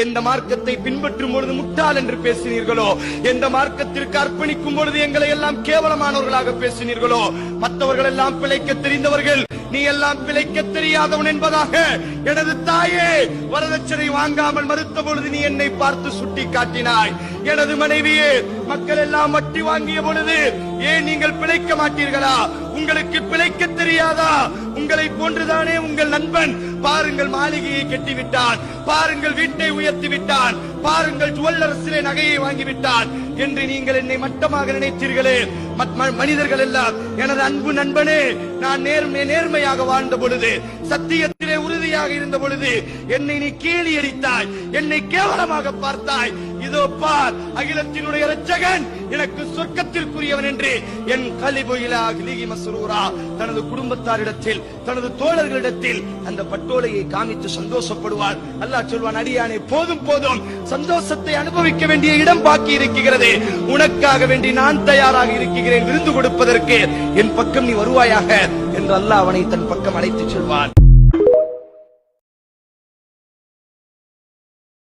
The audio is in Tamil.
எந்த மார்க்கத்தை பின்பற்றும் பொழுது முட்டாள் என்று பேசினீர்களோ, எந்த மார்க்கத்திற்கு அர்ப்பணிக்கும் பொழுது எங்களை எல்லாம் கேவலமானவர்களாக பேசினீர்களோ, மற்றவர்கள் எல்லாம் பிழைக்க தெரிந்தவர்கள், நீ எல்லாம் பிழைக்க தெரியாதவன் என்பதாக எனது தாயே வரதட்சணை வாங்காமல் மறுத்த பொழுது நீ என்னை பார்த்து சுட்டி காட்டினாய். எனது மனைவியே, மக்கள் எல்லாம் வட்டி வாங்கிய பொழுது ஏன் நீங்கள் பிழைக்க மாட்டீர்களா? உங்களுக்கு பிழைக்க தெரியாதா? உங்களை போன்றுதானே உங்கள் நண்பன். பாருங்கள், மாளிகையை கட்டிவிட்டான், பாருங்கள் வீட்டை உயர்த்தி விட்டான், பாருங்கள் ஜுவல்லரசிலே நகையை வாங்கிவிட்டான் என்று நீங்கள் என்னை மட்டமாக நினைத்தீர்களே. மனிதர்கள் எல்லாம் எனது அன்பு நண்பனே, நான் நேர்மையாக வாழ்ந்த பொழுது, சத்தியத்திலே உறுதியாக இருந்த பொழுது என்னை நீ கேலி அடித்தாய், என்னை கேவலமாக பார்த்தாய். இதோ பார், அகிலத்தினுடைய இரட்சகன் எனக்கு சொர்க்கத்திற்குரியவன் என்று என் கலிபு இலா அஹ்லிஹி மஸ்ரூரா தனது குடும்பத்தாரிடத்தில், தனது தோழர்களிடத்தில் அந்த பட்டோலையை காமித்து சந்தோஷப்படுவார். அல்லாஹ் சொல்வான், அடியானே போதும் போதும், சந்தோஷத்தை அனுபவிக்க வேண்டிய இடம் பாக்கி இருக்கிறது. உனக்காக வேண்டி நான் தயாராக இருக்கிறேன் விருந்து கொடுப்பதற்கு. என் பக்கம் நீ வருவாயாக என்று அல்லாஹ் அவனை தன் பக்கம் அழைத்துச் செல்வான்.